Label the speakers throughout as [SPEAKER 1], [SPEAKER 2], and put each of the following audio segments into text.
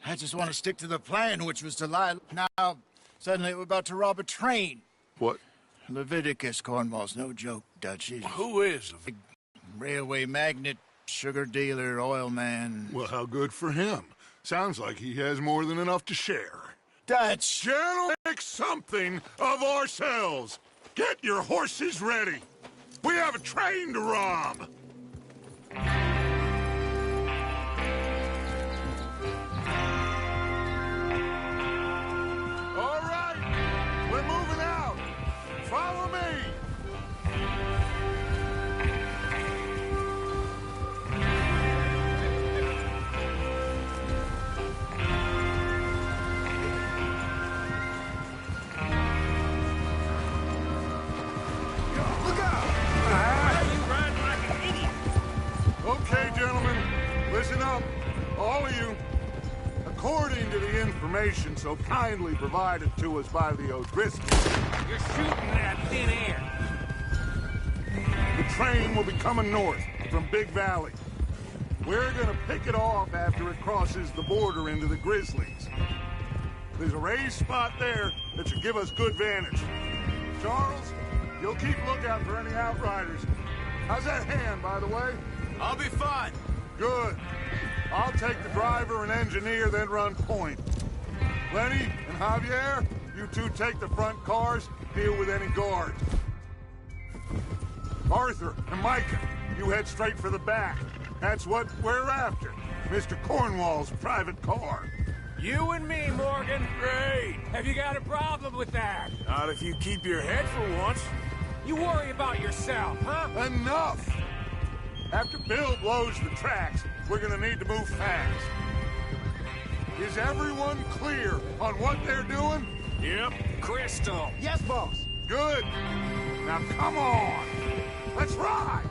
[SPEAKER 1] I just want to stick to the plan, which was to lie. Now, suddenly we're about to rob a train.
[SPEAKER 2] What?
[SPEAKER 1] Leviticus Cornwall's no joke, Dutch. He's
[SPEAKER 2] Who is?
[SPEAKER 1] a railway magnate, sugar dealer, oil man.
[SPEAKER 2] Well, how good for him. Sounds like he has more than enough to share.
[SPEAKER 1] Dutch!
[SPEAKER 2] Gentlemen, make something of ourselves. Get your horses ready. We have a train to rob. All right, we're moving out. Follow me. Okay, gentlemen, listen up, all of you. According to the information so kindly provided to us by the O'Driscolls,
[SPEAKER 3] You're shooting at thin air.
[SPEAKER 2] the train will be coming north from Big Valley. We're gonna pick it off after it crosses the border into the Grizzlies. There's a raised spot there that should give us good vantage. Charles, you'll keep lookout for any outriders. How's that hand, by the way?
[SPEAKER 3] I'll be fine.
[SPEAKER 2] Good. I'll take the driver and engineer, then run point. Lenny and Javier, you two take the front cars, deal with any guards. Arthur and Micah, you head straight for the back. That's what we're after. Mr. Cornwall's private car.
[SPEAKER 3] You and me, Morgan. Great. Have you got a problem with that?
[SPEAKER 4] Not if you keep your head for once.
[SPEAKER 3] You worry about yourself, huh?
[SPEAKER 2] Enough! After Bill blows the tracks, we're gonna need to move fast. Is everyone clear on what they're doing?
[SPEAKER 4] Yep.
[SPEAKER 3] Crystal.
[SPEAKER 1] Yes, boss!
[SPEAKER 2] Good. Now come on! Let's ride!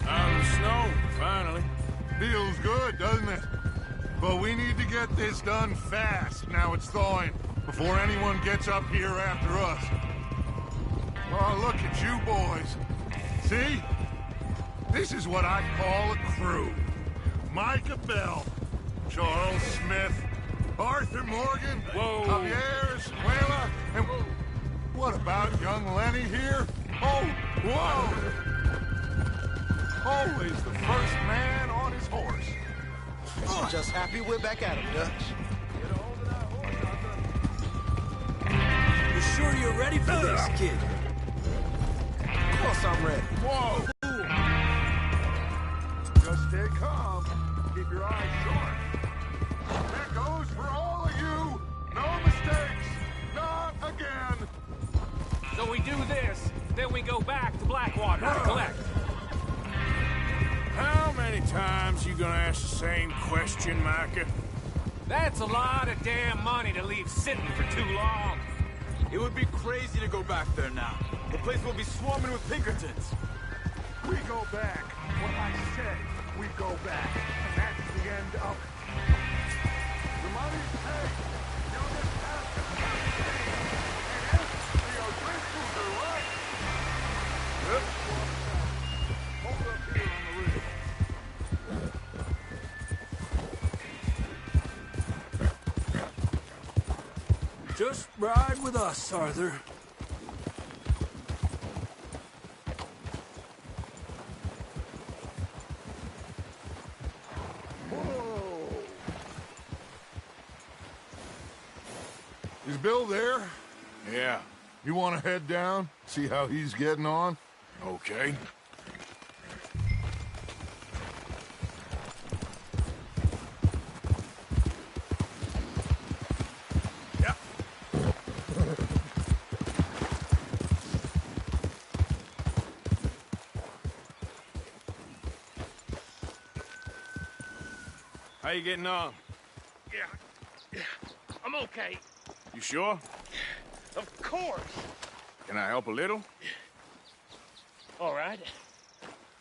[SPEAKER 4] Out of the snow, finally.
[SPEAKER 2] Feels good, doesn't it? But we need to get this done fast, now it's thawing, before anyone gets up here after us. Oh, look at you boys. See? This is what I call a crew. Micah Bell, Charles Smith, Arthur Morgan,
[SPEAKER 4] Whoa.
[SPEAKER 2] Javier Escuela, and what about young Lenny here? Oh, whoa! Always the first man on his horse.
[SPEAKER 1] Just happy we're back at him, Dutch.
[SPEAKER 4] You sure you're ready for this, kid?
[SPEAKER 1] Of course I'm ready.
[SPEAKER 2] Whoa! Just stay calm. Keep your eyes sharp. That goes for all of you. No mistakes. Not again.
[SPEAKER 3] So we do this, then we go back to Blackwater to collect.
[SPEAKER 4] How many times you gonna ask the same question, Micah?
[SPEAKER 3] That's a lot of damn money to leave sitting for too long.
[SPEAKER 5] It would be crazy to go back there now. The place will be swarming with Pinkertons.
[SPEAKER 2] We go back. What I said, we go back. And that's the end of it. The money's paid. You'll just have to and if the O'Driscolls are right. Yep. Hold up here on the ridge.
[SPEAKER 4] Just ride with us, Arthur.
[SPEAKER 2] Whoa. Is Bill there?
[SPEAKER 4] Yeah.
[SPEAKER 2] You want to head down? See how he's getting on?
[SPEAKER 4] Okay.
[SPEAKER 6] How you getting on?
[SPEAKER 7] Yeah, I'm okay.
[SPEAKER 6] You sure?
[SPEAKER 7] Of course.
[SPEAKER 6] Can I help a little?
[SPEAKER 7] All right.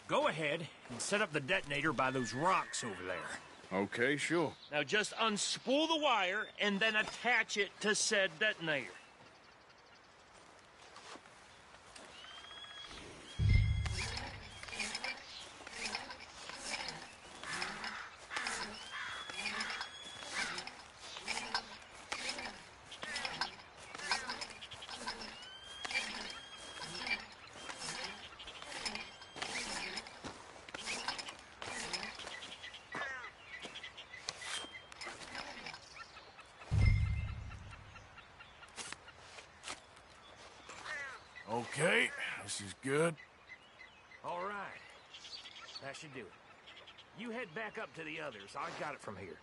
[SPEAKER 3] Go ahead and set up the detonator by those rocks over there.
[SPEAKER 6] Okay, sure.
[SPEAKER 7] Now just unspool the wire and then attach it to said detonator.
[SPEAKER 6] Okay, this is good.
[SPEAKER 3] All right. That should do it. You head back up to the others. I got it from here.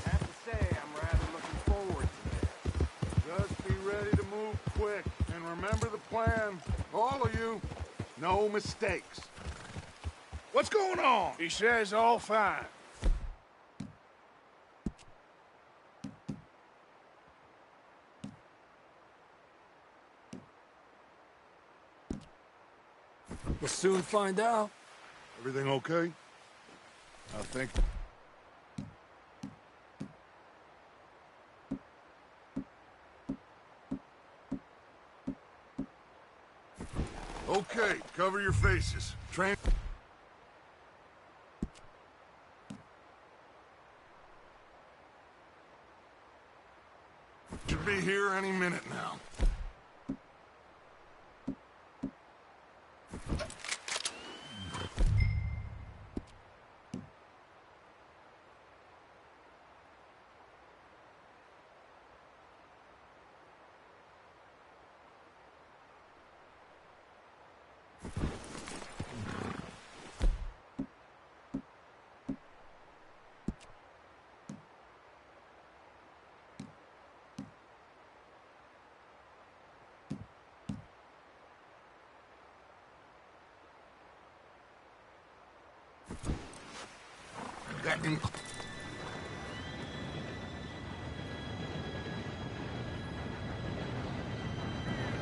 [SPEAKER 2] Have to say, I'm rather looking forward to this. Just be ready to move quick, and remember the plan. All of you, no mistakes.
[SPEAKER 6] What's going on? He says all fine.
[SPEAKER 4] We'll soon find out.
[SPEAKER 2] Everything okay? I think... Okay, cover your faces. Train... Should be here any minute now.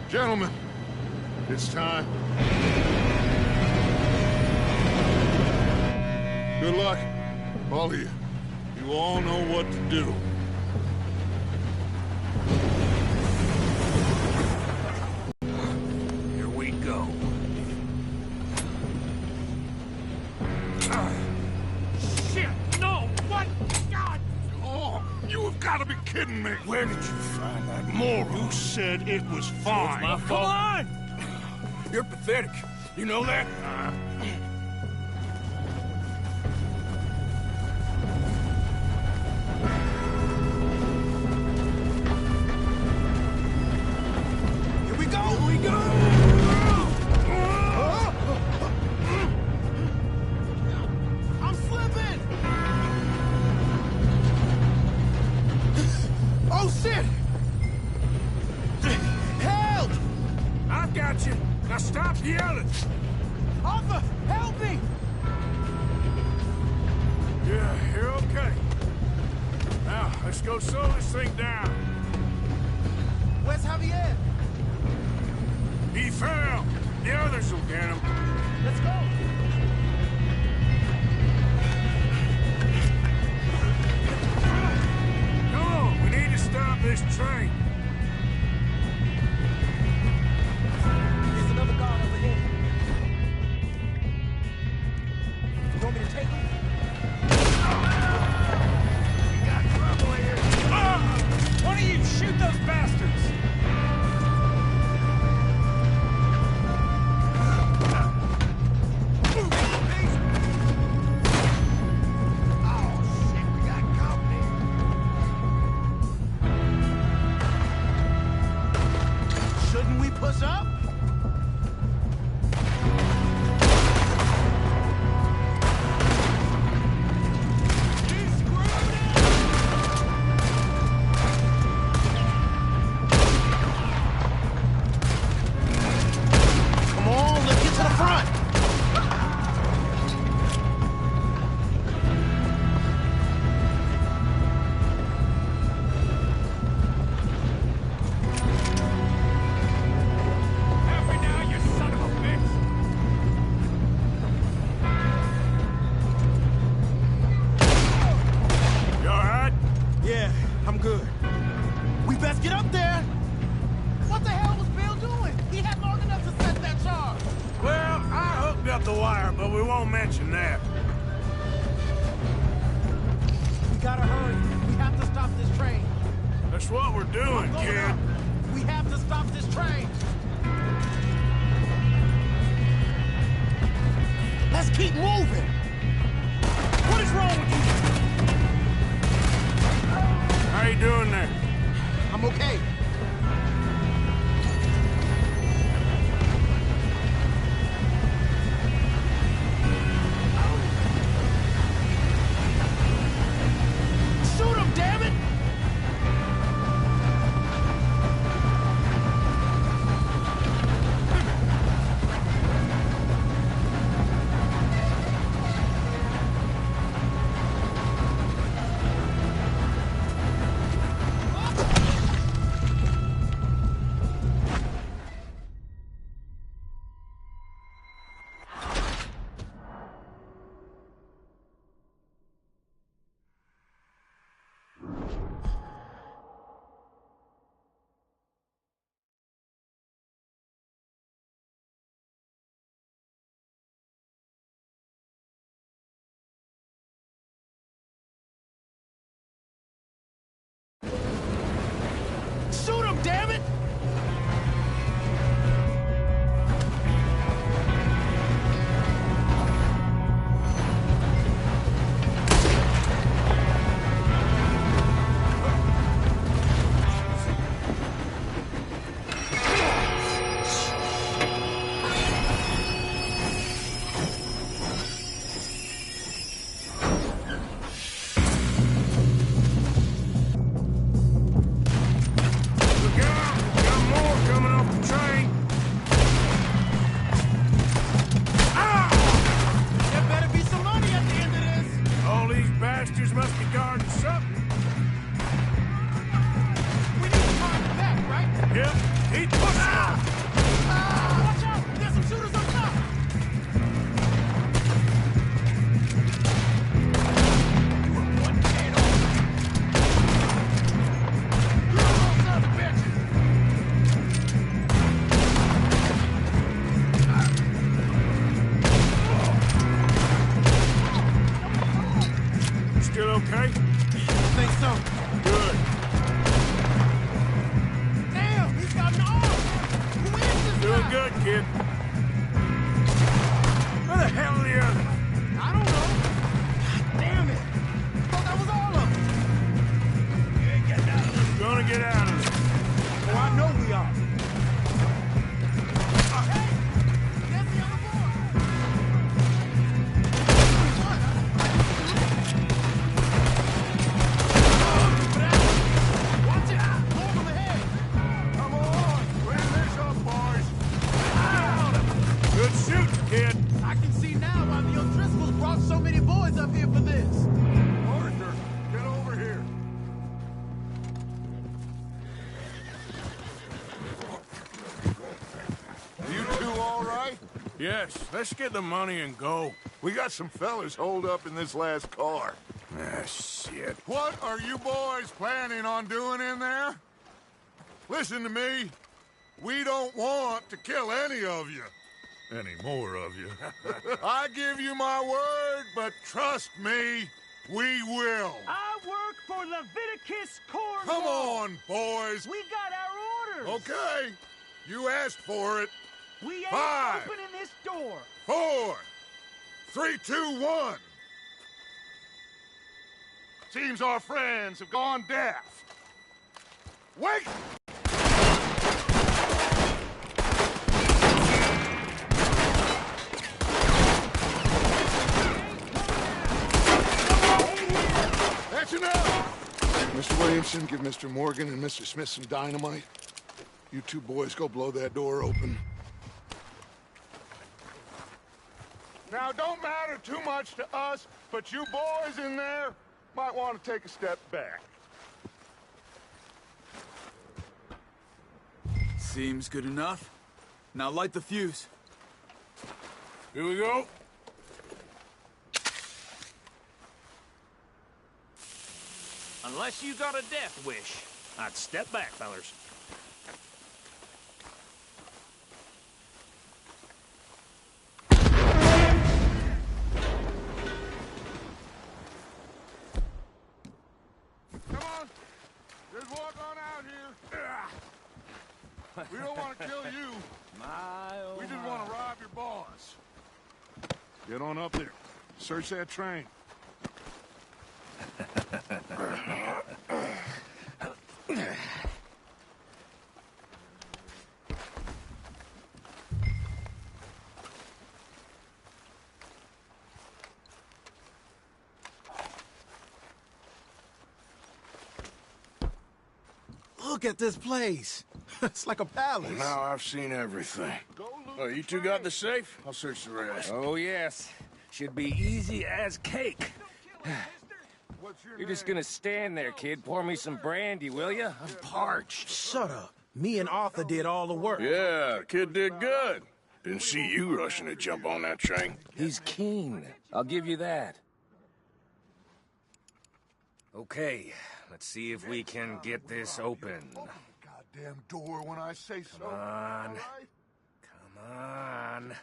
[SPEAKER 2] Gentlemen, it's time. Good luck, all of you. You all know what to do.
[SPEAKER 3] Here we go.
[SPEAKER 7] Shit! No! What? God!
[SPEAKER 2] Oh, you have got to be kidding me.
[SPEAKER 6] Where did you find that moron?
[SPEAKER 2] You said it was fine.
[SPEAKER 6] My fault.
[SPEAKER 3] on!
[SPEAKER 6] You're pathetic. You know that?
[SPEAKER 3] Here we go! Here we go!
[SPEAKER 1] I'm slipping! Oh, shit! Help!
[SPEAKER 6] I've got you. Now stop yelling.
[SPEAKER 1] Arthur, help me!
[SPEAKER 6] Yeah, you're okay. Now, let's go slow this thing down.
[SPEAKER 1] Where's Javier?
[SPEAKER 6] He fell. The others will get him.
[SPEAKER 1] Let's go!
[SPEAKER 6] Come on, we need to stop this train.
[SPEAKER 1] There's another guard over here. You want me to take him?
[SPEAKER 3] We got trouble here. One of you shoot those bastards!
[SPEAKER 1] Shouldn't we push up?
[SPEAKER 6] about the wire, but we won't mention that.
[SPEAKER 4] We gotta hurry. We have to stop this train.
[SPEAKER 6] That's what we're doing,
[SPEAKER 4] Going
[SPEAKER 6] kid.
[SPEAKER 4] up. We have to stop this train. Let's keep moving. What is wrong with you?
[SPEAKER 6] How you doing there?
[SPEAKER 4] I'm okay. Shoot him, damn it! Shoot him, damn it!
[SPEAKER 6] Must be guarding something.
[SPEAKER 4] We need to find the back, right?
[SPEAKER 6] Yep, keep pushing.
[SPEAKER 4] Watch out! There's some shooters up top! You were one man on. You're a little son of a bitch!
[SPEAKER 6] Still okay?
[SPEAKER 4] I think so.
[SPEAKER 6] Good.
[SPEAKER 4] Damn, he's got an arm! Who is this
[SPEAKER 6] Doing
[SPEAKER 4] guy?
[SPEAKER 6] good, kid. Where the hell are the others?
[SPEAKER 4] I don't know. God damn it! Thought that was all of them. You ain't getting out of this.
[SPEAKER 6] Gonna get out of this.
[SPEAKER 4] Oh, I know we are. Hey! There's the other boy! Watch out! Blow him in the head!
[SPEAKER 2] Come on, clean this up, boys.
[SPEAKER 6] Good shooting, kid.
[SPEAKER 4] I can see now why the O'Driscolls brought so many boys up here for this.
[SPEAKER 2] Arthur, get over here. You two all right?
[SPEAKER 6] Yes, let's get the money and go.
[SPEAKER 2] We got some fellas holed up in this last car.
[SPEAKER 6] Ah, shit.
[SPEAKER 2] What are you boys planning on doing in there? Listen to me. We don't want to kill any of you. Any more of you. I give you my word, but trust me, we will.
[SPEAKER 7] I work for Leviticus Corps.
[SPEAKER 2] Come on, boys.
[SPEAKER 7] We got our orders.
[SPEAKER 2] Okay. You asked for it.
[SPEAKER 7] We ain't
[SPEAKER 2] 5,
[SPEAKER 7] opening this door.
[SPEAKER 2] 4, 3, 2, 1. Seems our friends have gone deaf. Wait! That's enough! Mr. Williamson, give Mr. Morgan and Mr. Smith some dynamite. You two boys go blow that door open. Now, don't matter too much to us, but you boys in there might want to take a step back.
[SPEAKER 5] Seems good enough. Now light the fuse.
[SPEAKER 6] Here we go.
[SPEAKER 3] Unless you got a death wish, I'd step back, fellers.
[SPEAKER 2] kill you.
[SPEAKER 6] My, oh
[SPEAKER 2] We just
[SPEAKER 6] my.
[SPEAKER 2] want to rob your boss. Get on up there. Search that train.
[SPEAKER 4] Look at this place. It's like a palace.
[SPEAKER 8] Now I've seen everything.
[SPEAKER 2] Oh,
[SPEAKER 8] You two got the safe? I'll search the rest.
[SPEAKER 3] Oh, yes. Should be easy as cake.
[SPEAKER 2] What's your
[SPEAKER 3] You're just
[SPEAKER 2] name?
[SPEAKER 3] gonna stand there, kid. Pour me some brandy, will ya? I'm parched.
[SPEAKER 4] Shut up. Me and Arthur did all the work.
[SPEAKER 8] Yeah, the kid did good. Didn't see you rushing to jump on that train.
[SPEAKER 3] He's keen. I'll give you that. Okay, let's see if we can get this open.
[SPEAKER 2] Goddamn door when I say so.
[SPEAKER 3] Come on.
[SPEAKER 2] All right?
[SPEAKER 3] Come on.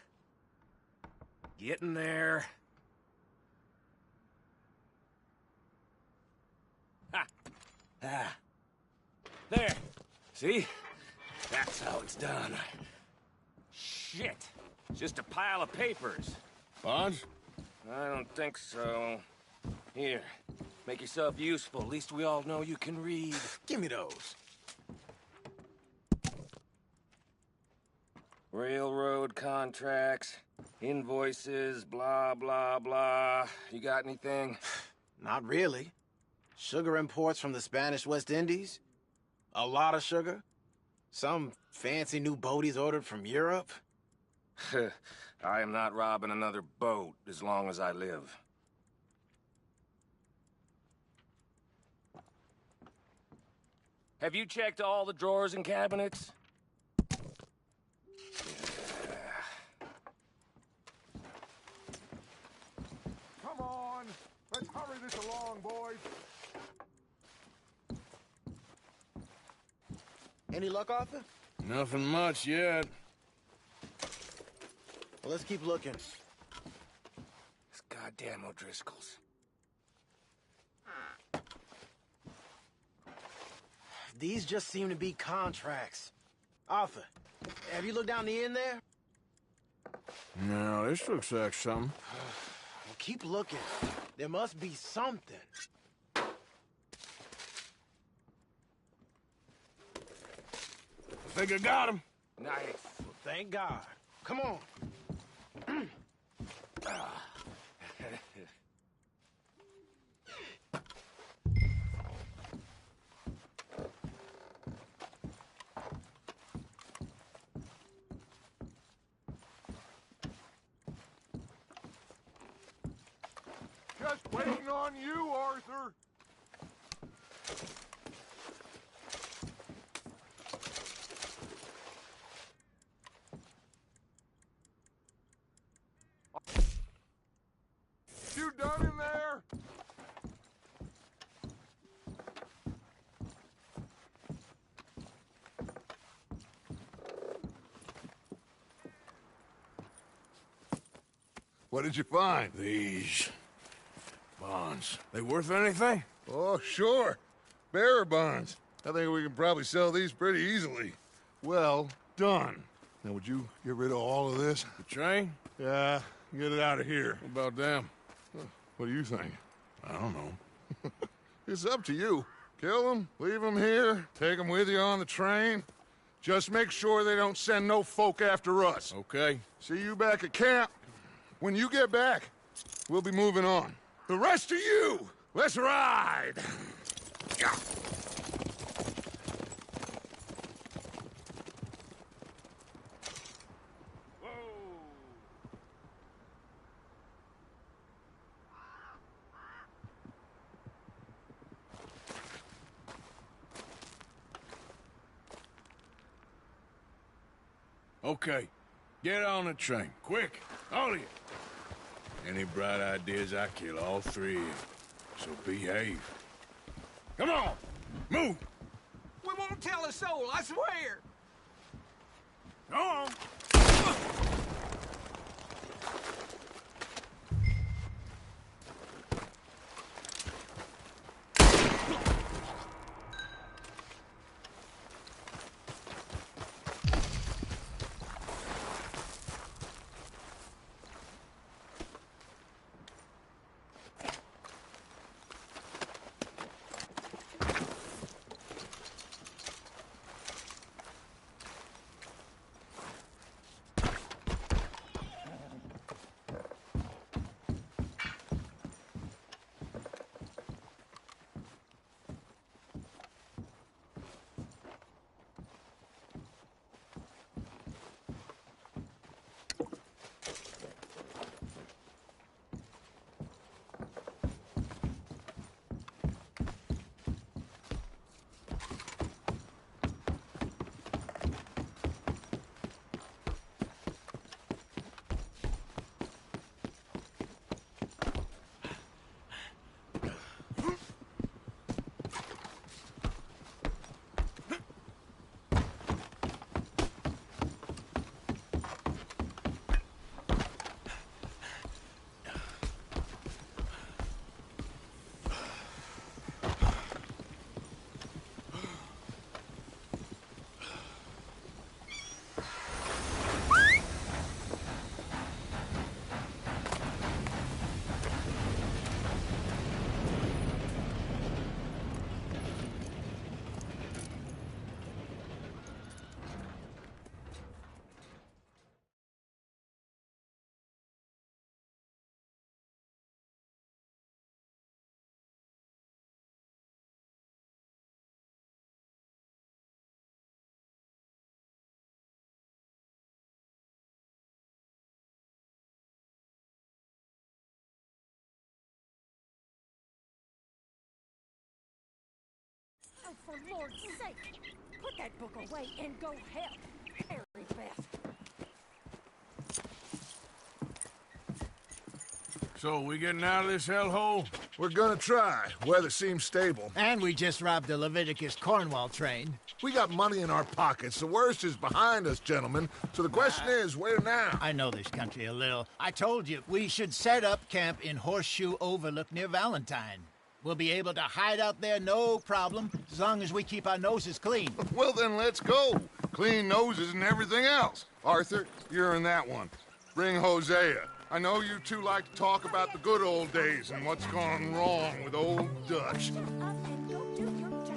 [SPEAKER 3] Get in there. Ha! Ah. There. See? That's how it's done. Shit. It's just a pile of papers.
[SPEAKER 8] Bonds?
[SPEAKER 3] I don't think so. Here. Make yourself useful. At least we all know you can read.
[SPEAKER 4] Give me those.
[SPEAKER 3] Railroad contracts, invoices, blah, blah, blah. You got anything?
[SPEAKER 4] Not really. Sugar imports from the Spanish West Indies. A lot of sugar. Some fancy new boat he's ordered from Europe.
[SPEAKER 3] I am not robbing another boat as long as I live. Have you checked all the drawers and cabinets?
[SPEAKER 2] Come on. Let's hurry this along, boys.
[SPEAKER 4] Any luck, Arthur?
[SPEAKER 8] Nothing much yet.
[SPEAKER 4] Well, let's keep looking.
[SPEAKER 3] This goddamn O'Driscoll's.
[SPEAKER 4] These just seem to be contracts. Arthur, have you looked down the end there?
[SPEAKER 8] No, this looks like something.
[SPEAKER 4] Well, keep looking. There must be something.
[SPEAKER 8] Think I got him.
[SPEAKER 3] Nice.
[SPEAKER 4] Well, thank God. Come on.
[SPEAKER 2] Just waiting on you, Arthur. You done in there? What did you find?
[SPEAKER 8] These bonds. They worth anything?
[SPEAKER 2] Oh, sure. Bearer bonds. I think we can probably sell these pretty easily. Well done. Now, would you get rid of all of this?
[SPEAKER 8] The train?
[SPEAKER 2] Yeah, get it out of here.
[SPEAKER 8] What about them?
[SPEAKER 2] What do you think?
[SPEAKER 8] I don't know.
[SPEAKER 2] It's up to you. Kill them, leave them here, take them with you on the train. Just make sure they don't send no folk after us.
[SPEAKER 8] Okay.
[SPEAKER 2] See you back at camp. When you get back, we'll be moving on. The rest of you, let's ride! Yeah.
[SPEAKER 8] Okay. Get on the train. Quick. All of you. Any bright ideas, I kill all three of you. So behave. Come on! Move!
[SPEAKER 5] We won't tell a soul, I swear!
[SPEAKER 8] Go on!
[SPEAKER 9] For Lord's sake, put that book away and go help. Mary Beth.
[SPEAKER 8] So, we getting out of this hellhole?
[SPEAKER 2] We're gonna try. Weather seems stable.
[SPEAKER 1] And we just robbed the Leviticus Cornwall train.
[SPEAKER 2] We got money in our pockets. The worst is behind us, gentlemen. So the question is, where now?
[SPEAKER 1] I know this country a little. I told you, we should set up camp in Horseshoe Overlook near Valentine. We'll be able to hide out there, no problem, as long as we keep our noses clean.
[SPEAKER 2] Well, then let's go. Clean noses and everything else. Arthur, you're in that one. Bring Hosea. I know you two like to talk about the good old days and what's gone wrong with old Dutch.
[SPEAKER 9] Up and go do your job.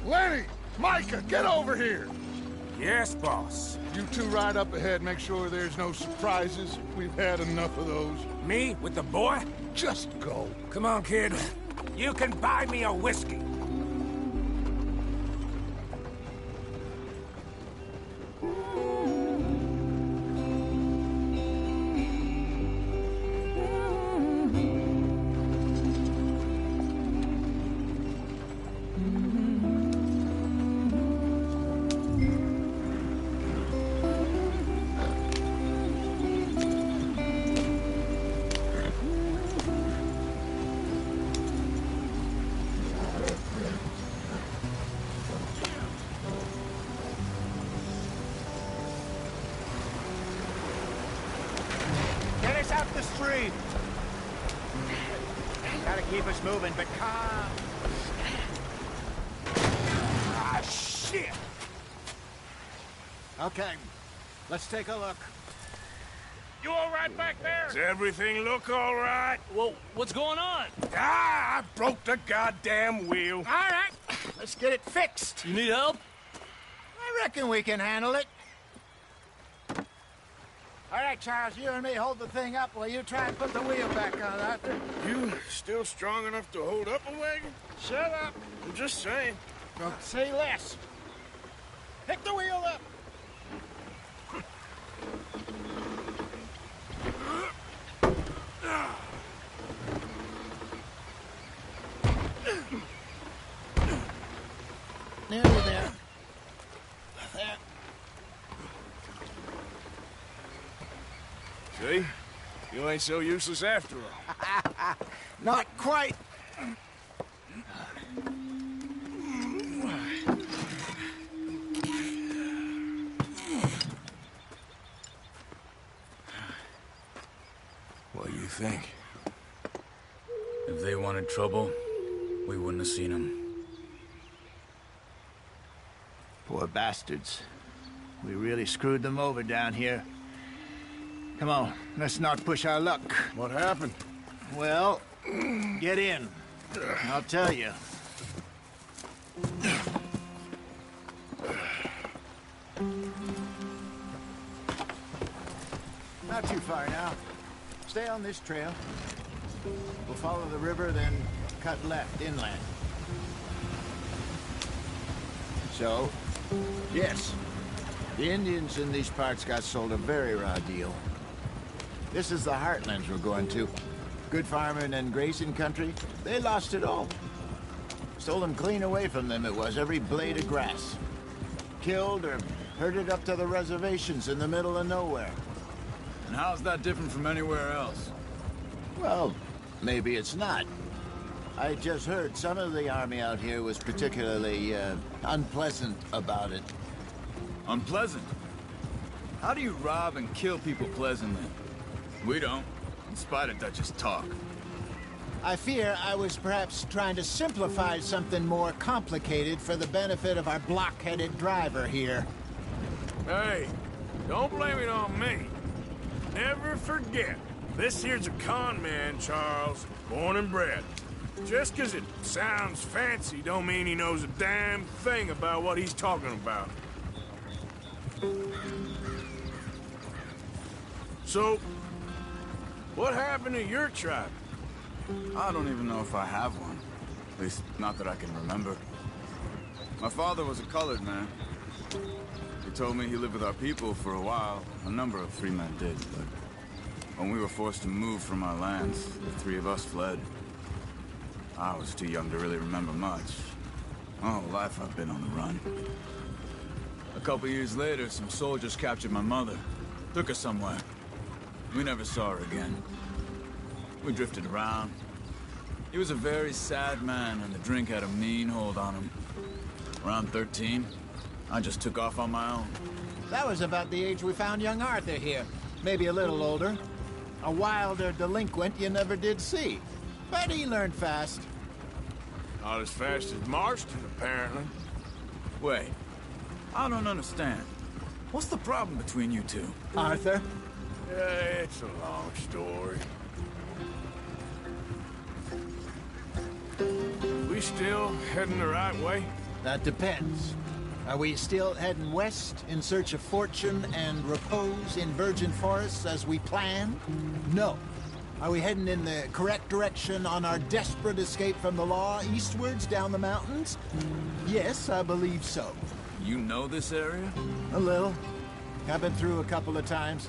[SPEAKER 2] Lenny! Micah, get over here!
[SPEAKER 3] Yes, boss.
[SPEAKER 2] You two ride up ahead, make sure there's no surprises. We've had enough of those.
[SPEAKER 3] Me with the boy?
[SPEAKER 2] Just go.
[SPEAKER 3] Come on, kid. You can buy me a whiskey.
[SPEAKER 1] Get us out the street. Gotta keep us moving, but calm.
[SPEAKER 3] Ah, shit!
[SPEAKER 1] Okay, let's take a look.
[SPEAKER 7] You all right back there?
[SPEAKER 8] Does everything look all right?
[SPEAKER 7] Well, what's going on?
[SPEAKER 8] Ah, I broke the goddamn wheel.
[SPEAKER 1] All right, let's get it fixed.
[SPEAKER 7] You need help?
[SPEAKER 1] I reckon we can handle it. All right, Charles, you and me hold the thing up while you try and put the wheel back on, Arthur.
[SPEAKER 8] You still strong enough to hold up a wagon?
[SPEAKER 1] Shut up.
[SPEAKER 8] I'm just saying.
[SPEAKER 1] Don't say less. Pick the wheel up. Nearly there. There.
[SPEAKER 8] See? You ain't so useless after all.
[SPEAKER 1] Not quite.
[SPEAKER 8] What do you think?
[SPEAKER 5] If they wanted trouble, we wouldn't have seen them.
[SPEAKER 1] Poor bastards. We really screwed them over down here. Come on, let's not push our luck.
[SPEAKER 8] What happened?
[SPEAKER 1] Well, get in. I'll tell you. Not too far now. Stay on this trail. We'll follow the river, then cut left inland. So, yes, the Indians in these parts got sold a very raw deal. This is the heartlands we're going to. Good farming and grazing country, they lost it all. Stole them clean away from them, it was, every blade of grass. Killed or herded up to the reservations in the middle of nowhere.
[SPEAKER 5] And how's that different from anywhere else?
[SPEAKER 1] Well, maybe it's not. I just heard some of the army out here was particularly, unpleasant about it.
[SPEAKER 5] Unpleasant? How do you rob and kill people pleasantly? We don't, in spite of Dutch's talk.
[SPEAKER 1] I fear I was perhaps trying to simplify something more complicated for the benefit of our block-headed driver here.
[SPEAKER 6] Hey, don't blame it on me. Never forget, this here's a con man, Charles, born and bred. Just 'cause it sounds fancy don't mean he knows a damn thing about what he's talking about. So, what happened to your tribe?
[SPEAKER 5] I don't even know if I have one. At least, not that I can remember. My father was a colored man. He told me he lived with our people for a while. A number of free men did, but when we were forced to move from our lands, the three of us fled. I was too young to really remember much. My whole life I've been on the run. A couple years later, some soldiers captured my mother. Took her somewhere. We never saw her again. We drifted around. He was a very sad man, and the drink had a mean hold on him. Around 13, I just took off on my own.
[SPEAKER 1] That was about the age we found young Arthur here. Maybe a little older. A wilder delinquent you never did see. But he learned fast.
[SPEAKER 6] Not as fast as Marston, apparently.
[SPEAKER 5] Wait, I don't understand. What's the problem between you two?
[SPEAKER 1] Arthur?
[SPEAKER 6] It's a long story. We still heading the right way?
[SPEAKER 1] That depends. Are we still heading west in search of fortune and repose in virgin forests as we planned? No. Are we heading in the correct direction on our desperate escape from the law eastwards down the mountains? Yes, I believe so.
[SPEAKER 5] You know this area?
[SPEAKER 1] A little. I've been through a couple of times.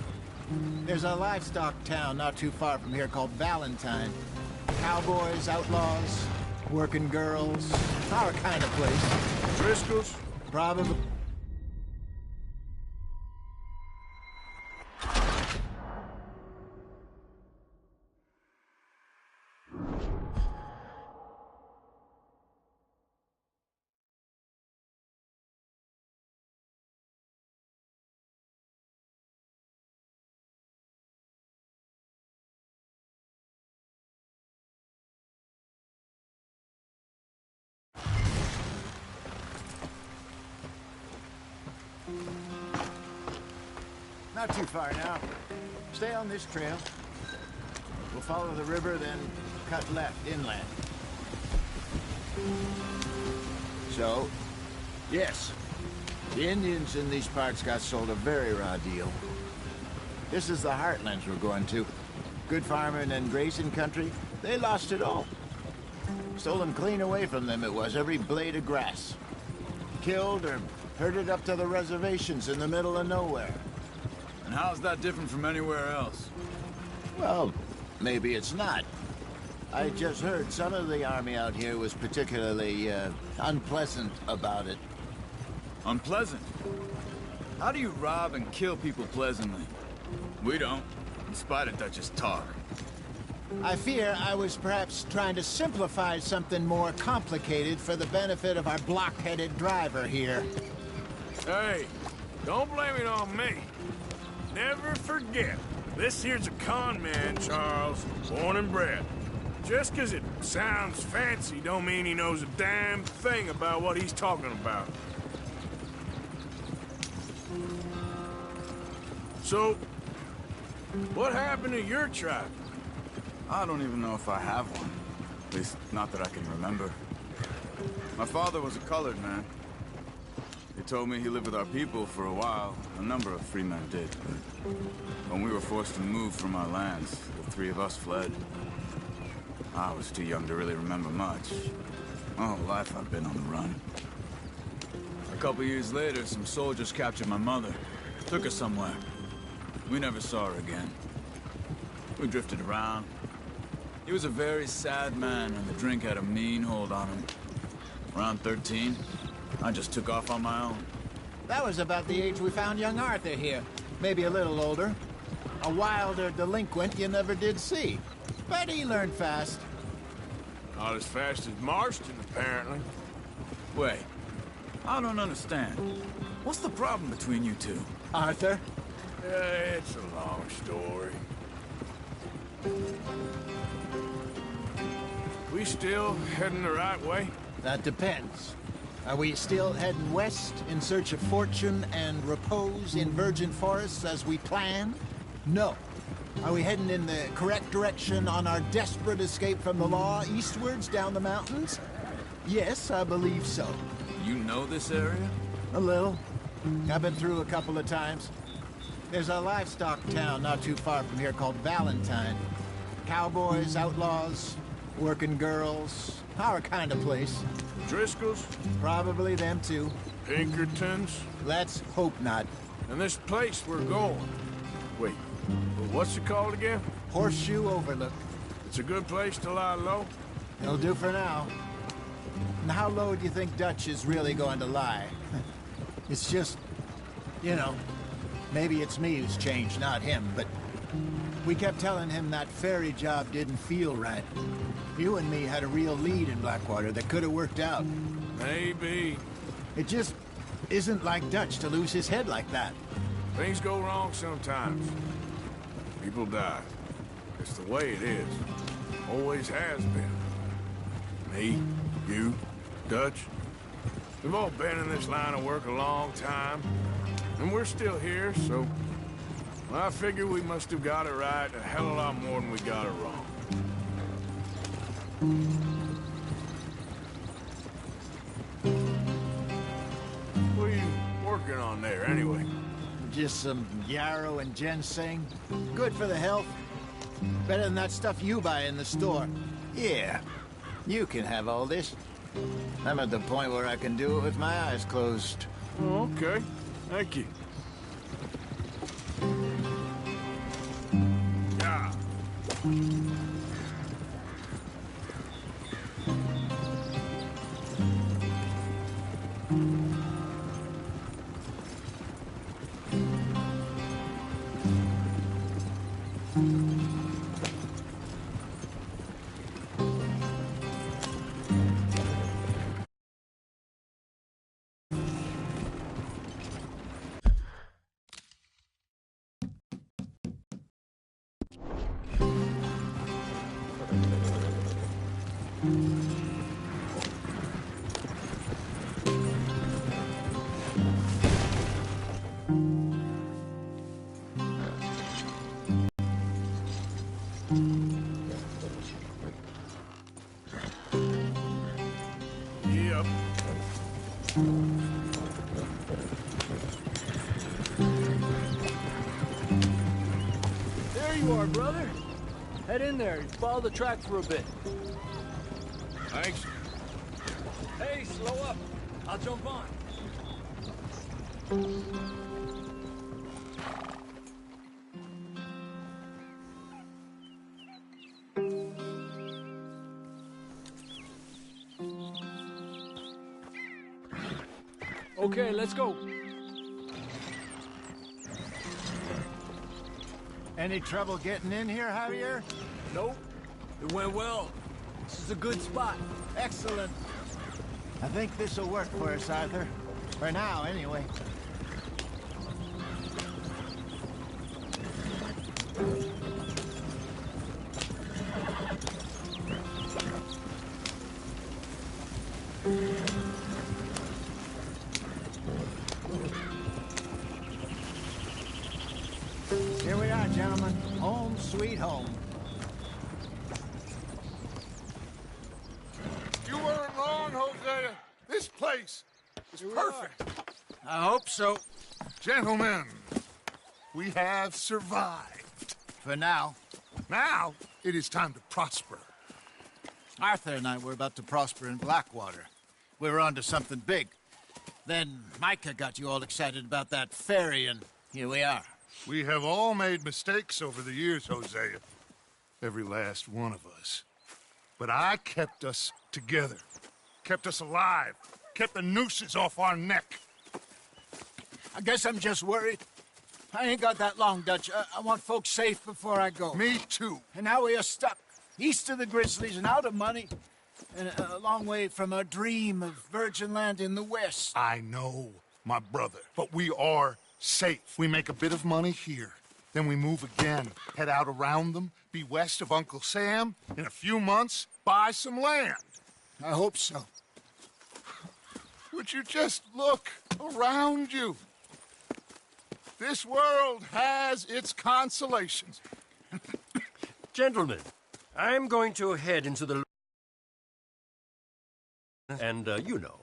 [SPEAKER 1] There's a livestock town not too far from here called Valentine. Cowboys, outlaws, working girls, our kind of place.
[SPEAKER 6] Driscoll's?
[SPEAKER 1] Probably. Not too far now. Stay on this trail. We'll follow the river, then cut left inland. So, yes, the Indians in these parts got sold a very raw deal. This is the heartlands we're going to. Good farming and grazing country, they lost it all. Stolen clean away from them it was, every blade of grass. Killed or herded up to the reservations in the middle of nowhere.
[SPEAKER 5] And how's that different from anywhere else?
[SPEAKER 1] Well, maybe it's not. I just heard some of the army out here was particularly, unpleasant about it.
[SPEAKER 5] Unpleasant? How do you rob and kill people pleasantly? We don't, in spite of Dutch's talk.
[SPEAKER 1] I fear I was perhaps trying to simplify something more complicated for the benefit of our block-headed driver here.
[SPEAKER 6] Hey, don't blame it on me. Never forget, this here's a con man, Charles, born and bred. Just 'cause it sounds fancy don't mean he knows a damn thing about what he's talking about. So, what happened to your tribe?
[SPEAKER 5] I don't even know if I have one. At least, not that I can remember. My father was a colored man. He told me he lived with our people for a while. A number of free men did, but when we were forced to move from our lands, the three of us fled. I was too young to really remember much. My whole life I've been on the run. A couple years later, some soldiers captured my mother. Took her somewhere. We never saw her again. We drifted around. He was a very sad man, and the drink had a mean hold on him. Around 13, I just took off on my own.
[SPEAKER 1] That was about the age we found young Arthur here. Maybe a little older. A wilder delinquent you never did see. But he learned fast.
[SPEAKER 6] Not as fast as Marston, apparently.
[SPEAKER 5] Wait, I don't understand. What's the problem between you two?
[SPEAKER 1] Arthur?
[SPEAKER 6] It's a long story. We still heading the right way?
[SPEAKER 1] That depends. Are we still heading west in search of fortune and repose in virgin forests as we planned? No. Are we heading in the correct direction on our desperate escape from the law eastwards down the mountains? Yes, I believe so.
[SPEAKER 5] You know this area?
[SPEAKER 1] A little. I've been through a couple of times. There's a livestock town not too far from here called Valentine. Cowboys, outlaws, working girls, our kind of place.
[SPEAKER 6] Driscoll's?
[SPEAKER 1] Probably them too.
[SPEAKER 6] Pinkertons?
[SPEAKER 1] Let's hope not.
[SPEAKER 6] And this place we're going. Wait, what's it called again?
[SPEAKER 1] Horseshoe Overlook.
[SPEAKER 6] It's a good place to lie low?
[SPEAKER 1] It'll do for now. And how low do you think Dutch is really going to lie? It's just, you know, maybe it's me who's changed, not him, but we kept telling him that ferry job didn't feel right. You and me had a real lead in Blackwater that could have worked out.
[SPEAKER 6] Maybe.
[SPEAKER 1] It just isn't like Dutch to lose his head like that.
[SPEAKER 6] Things go wrong sometimes. People die. It's the way it is. Always has been. Me, you, Dutch. We've all been in this line of work a long time. And we're still here, so... well, I figure we must have got it right a hell of a lot more than we got it wrong. What are you working on there, anyway?
[SPEAKER 1] Just some yarrow and ginseng. Good for the health. Better than that stuff you buy in the store. Yeah, you can have all this. I'm at the point where I can do it with my eyes closed.
[SPEAKER 6] Oh, okay. Thank you. Yeah. Yep.
[SPEAKER 10] There you are, brother. Head in there and follow the track for a bit.
[SPEAKER 6] Thanks.
[SPEAKER 10] Hey, slow up. I'll jump on. Okay, let's go.
[SPEAKER 1] Any trouble getting in here, Javier?
[SPEAKER 10] Nope. It went well. This is a good spot.
[SPEAKER 1] Excellent. I think this'll work for us, Arthur. For now, anyway. Here we are, gentlemen. Home sweet home.
[SPEAKER 2] You weren't wrong, Hosea. This place is perfect.
[SPEAKER 1] I hope so.
[SPEAKER 2] Gentlemen, we have survived.
[SPEAKER 1] For now.
[SPEAKER 2] Now, it is time to prosper.
[SPEAKER 1] Arthur and I were about to prosper in Blackwater. We were on to something big. Then Micah got you all excited about that ferry, and here we are.
[SPEAKER 2] We have all made mistakes over the years, Hosea. Every last one of us. But I kept us together. Kept us alive. Kept the nooses off our neck.
[SPEAKER 1] I guess I'm just worried. I ain't got that long, Dutch. I want folks safe before I go.
[SPEAKER 2] Me too.
[SPEAKER 1] And now we are stuck. East of the Grizzlies and out of money.
[SPEAKER 11] and a long way from our dream of virgin land in the west.
[SPEAKER 2] I know, my brother, but we are safe. We make a bit of money here, then we move again, head out around them, be west of Uncle Sam, in a few months, buy some land.
[SPEAKER 11] I hope so.
[SPEAKER 2] Would you just look around you? This world has its consolations.
[SPEAKER 12] Gentlemen, I'm going to head into the... And, you know...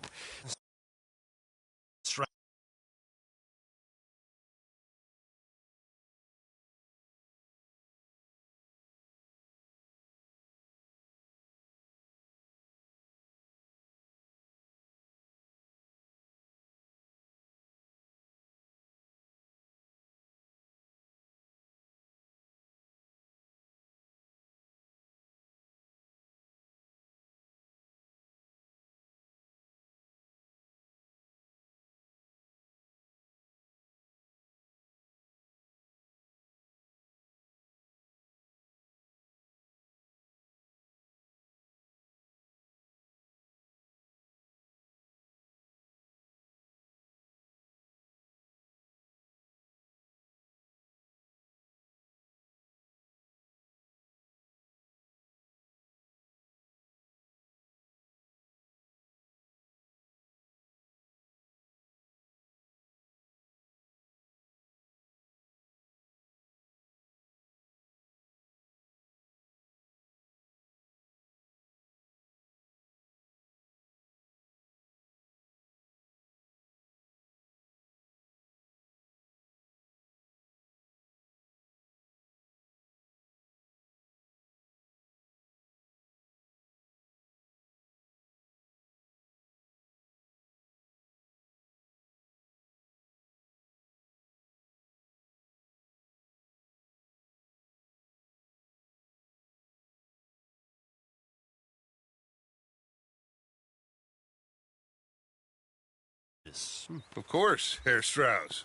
[SPEAKER 2] Of course, Herr Strauss.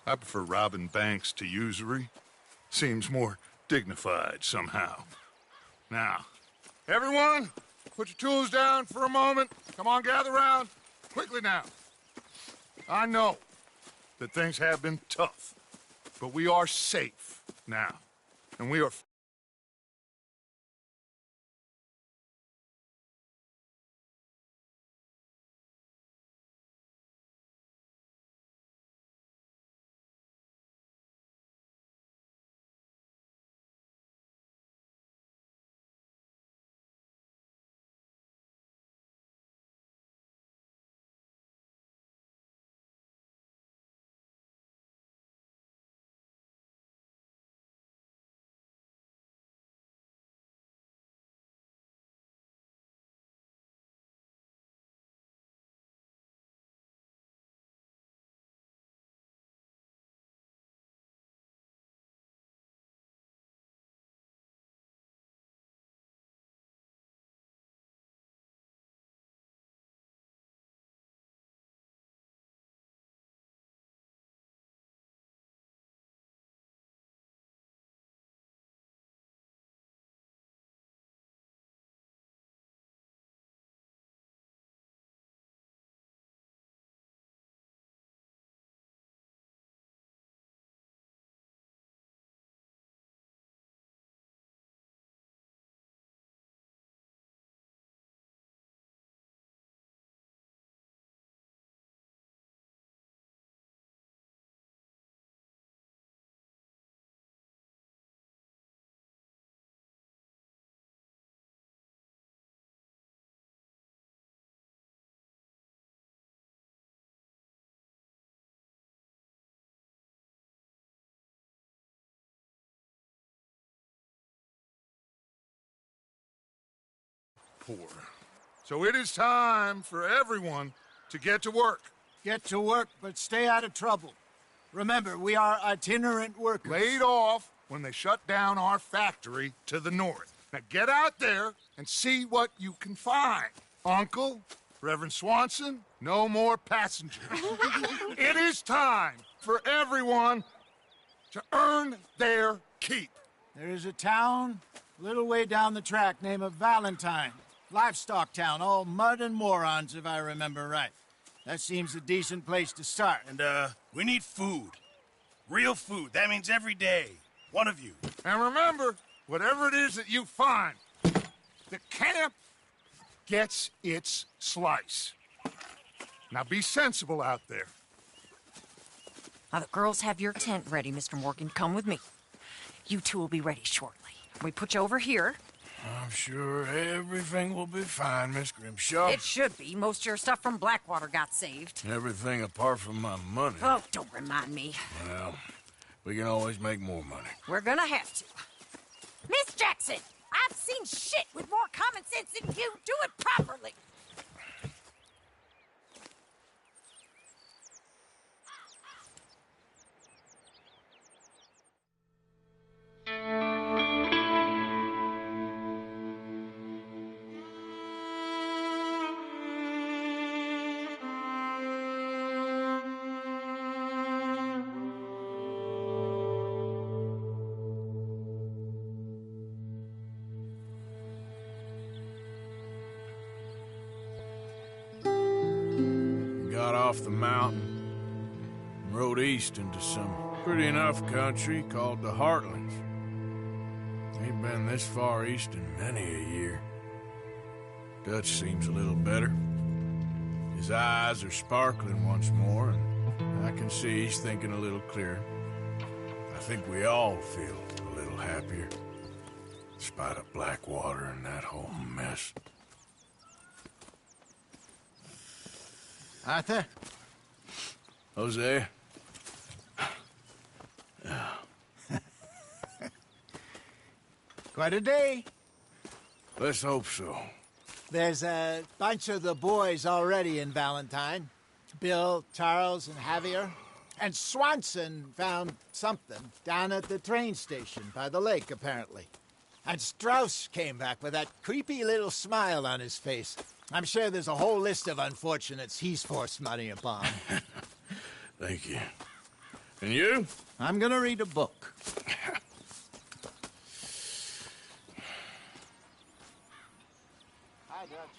[SPEAKER 2] I prefer robbing banks to usury. Seems more dignified somehow. Now, everyone, put your tools down for a moment. Come on, gather round. Quickly now. I know that things have been tough, but we are safe now. And we are... poor. So it is time for everyone to get to work.
[SPEAKER 11] Get to work, but stay out of trouble. Remember, we are itinerant workers.
[SPEAKER 2] Laid off when they shut down our factory to the north. Now get out there and see what you can find. Uncle, Reverend Swanson, no more passengers. It is time for everyone to earn their keep.
[SPEAKER 11] There is a town a little way down the track named Valentine. Livestock town, all mud and morons, if I remember right. That seems a decent place to start.
[SPEAKER 6] And, we need food. Real food. That means every day. One of you.
[SPEAKER 2] And remember, whatever it is that you find, the camp gets its slice. Now be sensible out there.
[SPEAKER 13] Now, the girls have your tent ready, Mr. Morgan. Come with me. You two will be ready shortly. We put you over here.
[SPEAKER 6] I'm sure everything will be fine, Miss Grimshaw.
[SPEAKER 13] It should be. Most of your stuff from Blackwater got saved.
[SPEAKER 6] Everything apart from my money.
[SPEAKER 13] Oh, don't remind me.
[SPEAKER 6] Well, we can always make more money.
[SPEAKER 13] We're gonna have to. Miss Jackson, I've seen shit with more common sense than you. Do it properly.
[SPEAKER 6] Got off the mountain and rode east into some pretty enough country called the Heartlands. Ain't been this far east in many a year. Dutch seems a little better. His eyes are sparkling once more, and I can see he's thinking a little clearer. I think we all feel a little happier, in spite of Blackwater and that whole mess.
[SPEAKER 11] Arthur?
[SPEAKER 6] Jose?
[SPEAKER 11] Quite a day.
[SPEAKER 6] Let's hope so.
[SPEAKER 11] There's a bunch of the boys already in Valentine. Bill, Charles, and Javier. And Swanson found something down at the train station by the lake, apparently. And Strauss came back with that creepy little smile on his face. I'm sure there's a whole list of unfortunates he's forced money upon.
[SPEAKER 6] Thank you. And you?
[SPEAKER 11] I'm gonna read a book. Hi, Dutch.